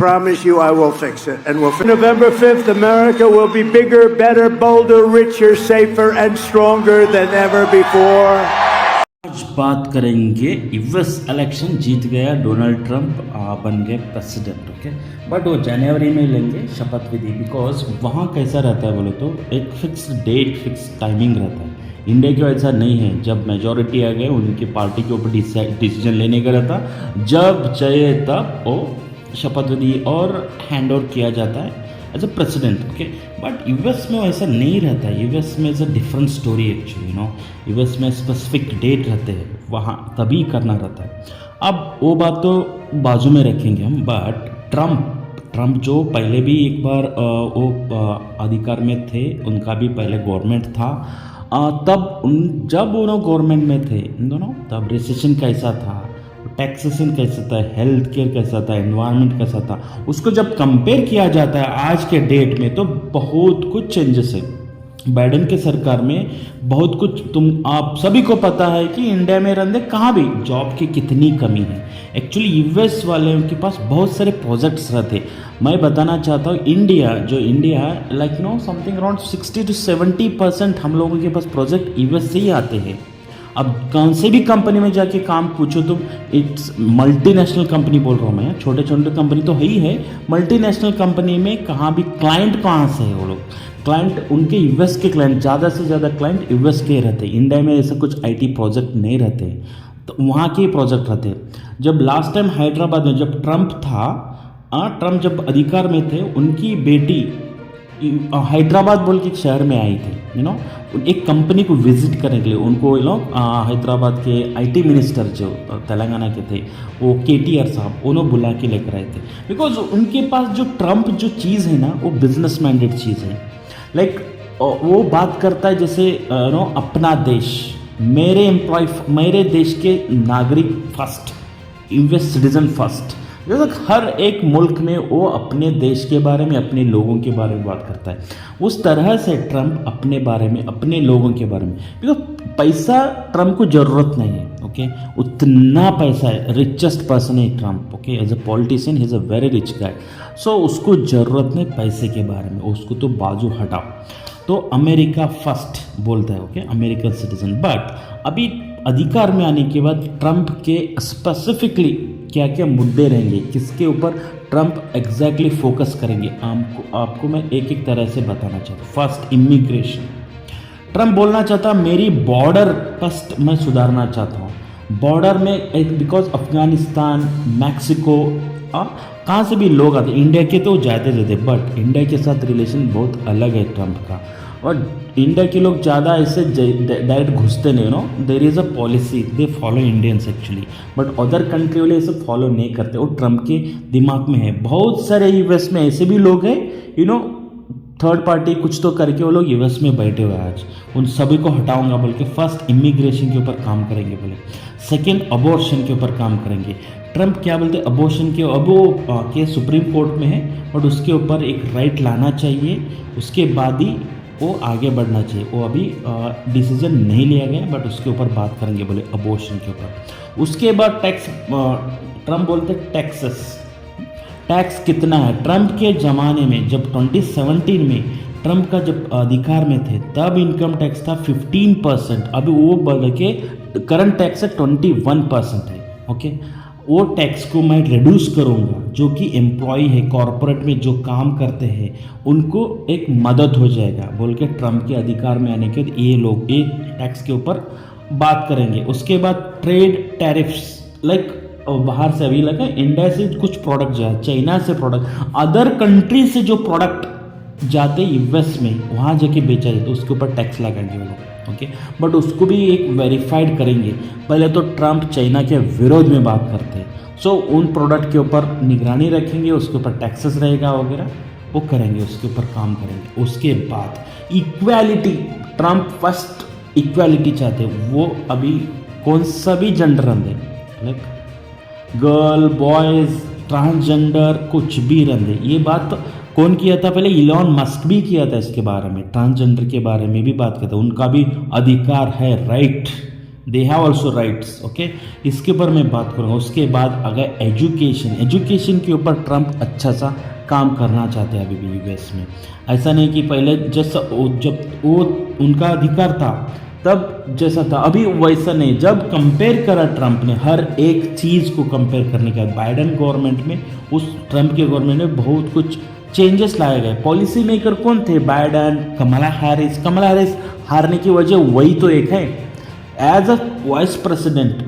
promise you I will fix it. And we'll November 5th, America will be bigger, better, bolder, richer, safer, and stronger than ever before. आज बात करेंगे US election जीत गया Donald Trump बन गए president okay but वो जनवरी में लेंगे शपथ विधि बिकॉज वहाँ कैसा रहता है बोले तो एक फिक्स डेट फिक्स टाइमिंग रहता है इंडिया की वैसा नहीं है जब मेजॉरिटी आ गए उनकी पार्टी के ऊपर डिसीजन लेने का रहता जब चाहिए तब वो शपथ विधि और हैंड ओवर किया जाता है as a president okay but US में वैसा नहीं रहता है यूएस में is a different story actually US में स्पेसिफिक डेट रहते हैं वहाँ तभी करना रहता है अब वो बात तो बाजू में रखेंगे हम बट ट्रंप जो पहले भी एक बार वो अधिकार में थे उनका भी पहले गवर्नमेंट था जब उन्होंने गवर्नमेंट में थे दोनों तब रिसेशन कैसा था टैक्सेशन कैसा था हेल्थ केयर कैसा था एनवायरनमेंट कैसा था उसको जब कंपेयर किया जाता है आज के डेट में तो बहुत कुछ चेंजेस है बाइडेन के सरकार में बहुत कुछ आप सभी को पता है कि इंडिया में रहते कहाँ भी जॉब की कितनी कमी है एक्चुअली यूएस वाले के पास बहुत सारे प्रोजेक्ट्स रहते मैं बताना चाहता हूँ India like something around 60 to 70% हम लोगों के पास प्रोजेक्ट यूएस से ही आते हैं अब कौन से भी कंपनी में जाके काम पूछो तुम इट्स मल्टीनेशनल कंपनी बोल रहा हूँ मैं छोटे छोटे कंपनी तो है ही है मल्टीनेशनल कंपनी में कहाँ भी क्लाइंट कहाँ से है वो लोग क्लाइंट उनके यूएस के क्लाइंट ज़्यादा से ज़्यादा क्लाइंट यूएस के रहते हैं इंडिया में ऐसा कुछ आईटी प्रोजेक्ट नहीं रहते तो वहाँ के प्रोजेक्ट रहते हैं जब लास्ट टाइम हैदराबाद में जब ट्रंप था ट्रंप जब अधिकार में थे उनकी बेटी हैदराबाद बोल के एक शहर में आई थी एक कंपनी को विजिट करने के लिए उनको हैदराबाद के आईटी मिनिस्टर जो तेलंगाना के थे वो केटीआर साहब उन्होंने बुला के लेकर आए थे बिकॉज उनके पास जो ट्रंप जो चीज़ है ना वो बिजनेस माइंडेड चीज़ है लाइक वो बात करता है जैसे अपना देश मेरे देश के नागरिक फर्स्ट यूएस सिटीजन फर्स्ट जैसे हर एक मुल्क में वो अपने देश के बारे में अपने लोगों के बारे में बात करता है उस तरह से ट्रंप अपने बारे में अपने लोगों के बारे में बिकॉज पैसा ट्रंप को ज़रूरत नहीं है ओके उतना पैसा है रिचेस्ट पर्सन है Trump okay as a politician he is a very rich guy so उसको ज़रूरत नहीं पैसे के बारे में उसको तो बाजू हटाओ तो अमेरिका फर्स्ट बोलता है ओके अमेरिकन सिटीजन बट अभी अधिकार में आने के बाद ट्रंप के स्पेसिफिकली क्या क्या मुद्दे रहेंगे किसके ऊपर ट्रंप एग्जैक्टली फोकस करेंगे आपको मैं एक एक तरह से बताना चाहता हूँ फर्स्ट इमिग्रेशन ट्रंप बोलना चाहता मेरी बॉर्डर फर्स्ट मैं सुधारना चाहता हूँ बॉर्डर में एक बिकॉज अफगानिस्तान मैक्सिको कहाँ से भी लोग आते इंडिया के तो जाते बट इंडिया के साथ रिलेशन बहुत अलग है ट्रंप का और इंडिया के लोग ज़्यादा ऐसे डायरेक्ट घुसते नहीं there is a policy they follow Indians actually but other country वाले ऐसे फॉलो नहीं करते वो ट्रंप के दिमाग में है बहुत सारे यूएस में ऐसे भी लोग हैं थर्ड पार्टी कुछ तो करके वो लोग यूएस में बैठे हुए आज उन सभी को हटाऊंगा बोल के फर्स्ट इमिग्रेशन के ऊपर काम करेंगे बोले सेकेंड अबॉर्शन के ऊपर काम करेंगे ट्रंप क्या बोलते हैं अबॉर्शन के अब वो केस सुप्रीम कोर्ट में है बट उसके ऊपर एक राइट लाना चाहिए उसके बाद ही वो आगे बढ़ना चाहिए वो अभी डिसीजन नहीं लिया गया बट उसके ऊपर बात करेंगे बोले अबॉर्शन के ऊपर उसके बाद टैक्स ट्रंप बोलते टैक्स कितना है ट्रंप के ज़माने में जब 2017 में ट्रंप का जब अधिकार में थे तब इनकम टैक्स था 15% अभी वो बढ़ के करंट टैक्स है 21% है ओके वो टैक्स को मैं रिड्यूस करूँगा जो कि एम्प्लॉय है कॉरपोरेट में जो काम करते हैं उनको एक मदद हो जाएगा बोल के ट्रंप के अधिकार में आने के ये लोग एक टैक्स के ऊपर बात करेंगे उसके बाद ट्रेड टैरिफ्स लाइक बाहर से अभी लगा इंडिया से कुछ प्रोडक्ट जाए चाइना से प्रोडक्ट अदर कंट्री से जो प्रोडक्ट जाते यूएस में वहाँ जाके बेचा जाए तो उसके ऊपर टैक्स लगाएंगे वो लोग ओके बट उसको भी एक वेरीफाइड करेंगे पहले तो ट्रंप चाइना के विरोध में बात करते हैं सो उन प्रोडक्ट के ऊपर निगरानी रखेंगे उसके ऊपर टैक्सेस रहेगा वगैरह वो करेंगे उसके ऊपर काम करेंगे उसके बाद इक्वालिटी ट्रंप फर्स्ट इक्वालिटी चाहते वो अभी कौन सा भी gender Randhe like girl boys transgender कुछ भी रंधे ये बात कौन किया था पहले इलॉन मस्क भी किया था इसके बारे में ट्रांसजेंडर के बारे में भी बात करता उनका भी अधिकार है right they have also rights. Okay, इसके ऊपर मैं बात करूँगा। उसके बाद अगर एजुकेशन के ऊपर ट्रंप अच्छा सा काम करना चाहते हैं अभी भी यूएस में। ऐसा नहीं कि पहले जैसा जब वो उनका अधिकार था तब जैसा था, अभी वैसा नहीं। जब कंपेयर करा ट्रंप ने हर एक चीज़ को कंपेयर करने के बाद बाइडेन गवर्नमेंट में उस ट्रंप के गवर्नमेंट में बहुत कुछ चेंजेस लाए गए। पॉलिसी मेकर कौन थे? बाइडेन, कमला हैरिस हारने की वजह वही तो एक है। एज अ वाइस प्रेसिडेंट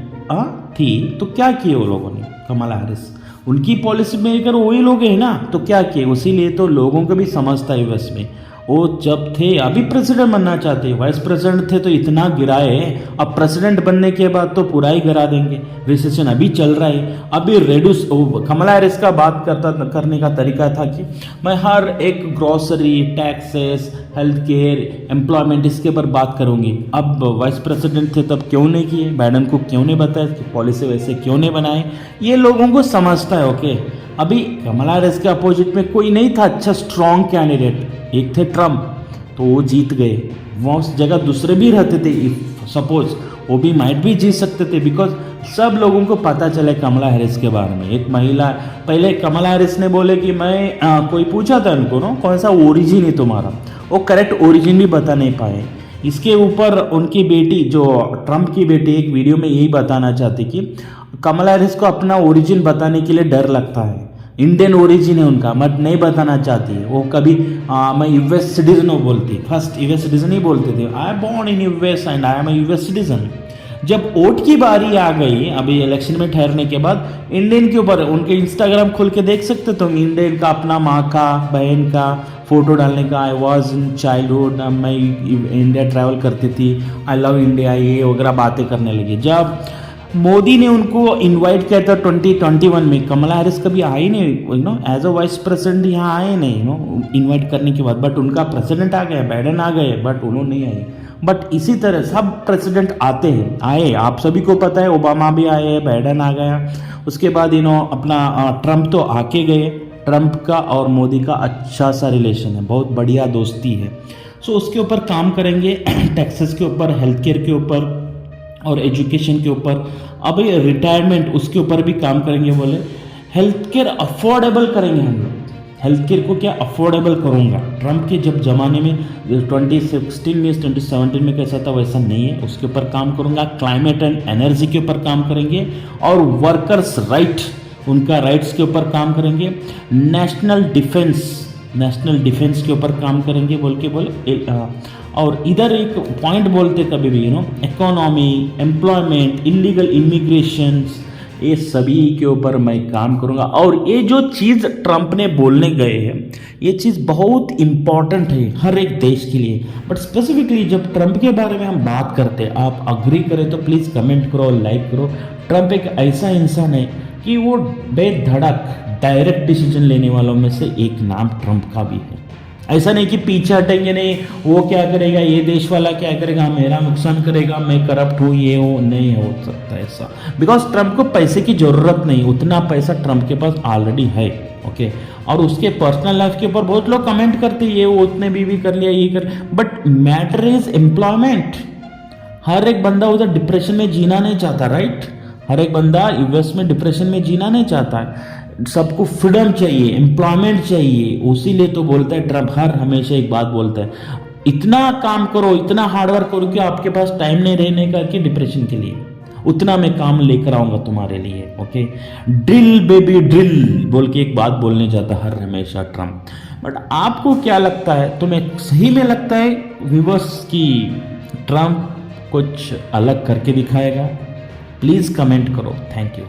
थी तो क्या किए वो लोगों ने? कमला हैरिस उनकी पॉलिसी मेकर वही लोग हैं ना, तो क्या किए? उसीलिए तो लोगों को भी समझता है यूएस में। वो जब थे अभी प्रेसिडेंट बनना चाहते, वाइस प्रेसिडेंट थे तो इतना गिराए, अब प्रेसिडेंट बनने के बाद तो पूरा ही गिरा देंगे। रिसेशन अभी चल रहा है। अभी रेड्यूस कमला हैरिस का बात करने का तरीका था कि मैं हर एक grocery, taxes, health care, employment इसके ऊपर बात करूंगी। अब वाइस प्रेसिडेंट थे तब क्यों नहीं किए? बाइडेन को क्यों नहीं बताया कि पॉलिसी वैसे क्यों नहीं बनाए? ये लोगों को समझता है। ओके, अभी कमला हैरिस के अपोजिट में कोई नहीं था अच्छा स्ट्रॉन्ग कैंडिडेट, एक थे ट्रंप, तो वो जीत गए। वहाँ उस जगह दूसरे भी रहते थे, सपोज वो भी माइट भी जीत सकते थे, बिकॉज सब लोगों को पता चले कमला हैरिस के बारे में। एक महिला, पहले कमला हैरिस ने बोले कि मैं कोई पूछा था उनको ना कौन सा ओरिजिन है तुम्हारा, वो करेक्ट ओरिजिन भी बता नहीं पाए। इसके ऊपर उनकी बेटी, जो ट्रंप की बेटी, एक वीडियो में यही बताना चाहती कि कमला हैरिस को अपना ओरिजिन बताने के लिए डर लगता है। इंडियन ओरिजिन है उनका, बट नहीं बताना चाहती है वो कभी। मैं यूएस सिटीजन वो बोलती, फर्स्ट यूएस सिटीजन ही बोलते थे, I am born in US and I am a US citizen. जब वोट की बारी आ गई, अभी इलेक्शन में ठहरने के बाद, इंडियन के ऊपर उनके इंस्टाग्राम खोल के देख सकते तुम, इंडियन का अपना माँ का, बहन का फोटो डालने का। आई वॉज इन चाइल्डहुड, मैं इंडिया ट्रैवल करती थी, आई लव इंडिया, ये वगैरह बातें करने लगी। जब मोदी ने उनको इनवाइट किया था 2021 में, कमला हैरिस कभी आई नहीं, एज अ वाइस प्रेसिडेंट यहाँ आए नहीं, इनवाइट करने के बाद। बट उनका प्रेसिडेंट आ गया, बाइडेन आ गए, बट उन्होंने नहीं आए। बट इसी तरह सब प्रेसिडेंट आते हैं, आए, आप सभी को पता है, ओबामा भी आए, बाइडेन आ गया। उसके बाद अपना ट्रंप तो आके गए। ट्रंप का और मोदी का अच्छा सा रिलेशन है, बहुत बढ़िया दोस्ती है। सो उसके ऊपर काम करेंगे, टैक्सेस के ऊपर, हेल्थ केयर के ऊपर और एजुकेशन के ऊपर। अब ये रिटायरमेंट, उसके ऊपर भी काम करेंगे। बोले हेल्थ केयर अफोर्डेबल करेंगे हम लोग। हेल्थ केयर को क्या अफोर्डेबल करूँगा। ट्रंप के जब ज़माने में 2016 में 2017 में कैसा था वैसा नहीं है, उसके ऊपर काम करूँगा। क्लाइमेट एंड एनर्जी के ऊपर काम करेंगे और वर्कर्स राइट, उनका राइट्स के ऊपर काम करेंगे। नेशनल डिफेंस के ऊपर काम करेंगे बोले। और इधर एक पॉइंट बोलते कभी भी इकोनॉमी, एम्प्लॉयमेंट, इलीगल इमिग्रेशन, ये सभी के ऊपर मैं काम करूंगा। और ये जो चीज़ ट्रंप ने बोलने गए हैं, ये चीज़ बहुत इम्पॉर्टेंट है हर एक देश के लिए। बट स्पेसिफिकली जब ट्रंप के बारे में हम बात करते हैं, आप अग्री करें तो प्लीज़ कमेंट करो, लाइक करो। ट्रंप एक ऐसा इंसान है कि वो बेधड़क डायरेक्ट डिसीजन लेने वालों में से एक नाम ट्रंप का भी है। ऐसा नहीं कि पीछे हटेंगे, नहीं वो क्या करेगा, ये देश वाला क्या करेगा, मेरा नुकसान करेगा, मैं करप्ट हूँ, ये हो, नहीं हो सकता ऐसा। बिकॉज ट्रंप को पैसे की ज़रूरत नहीं, उतना पैसा ट्रंप के पास ऑलरेडी है। ओके, और उसके पर्सनल लाइफ के ऊपर बहुत लोग कमेंट करते हैं, ये वो उतने बीवी कर लिया, ये कर, बट मैटर इज एम्प्लॉयमेंट। हर एक बंदा उधर डिप्रेशन में जीना नहीं चाहता, राइट? हर एक बंदा यूएस में डिप्रेशन में जीना नहीं चाहता है। सबको फ्रीडम चाहिए, एम्प्लॉयमेंट चाहिए। उसीलिए तो बोलता है ट्रंप, हमेशा एक बात बोलता है, इतना काम करो, इतना हार्डवर्क करो कि आपके पास टाइम नहीं रहने का कि डिप्रेशन के लिए, उतना मैं काम लेकर आऊँगा तुम्हारे लिए। ओके, ड्रिल बेबी ड्रिल बोल के एक बात बोलने जाता है हमेशा ट्रंप। बट आपको क्या लगता है, तुम्हें सही में लगता है व्यूअर्स की ट्रंप कुछ अलग करके दिखाएगा? प्लीज़ कमेंट करो। Thank you.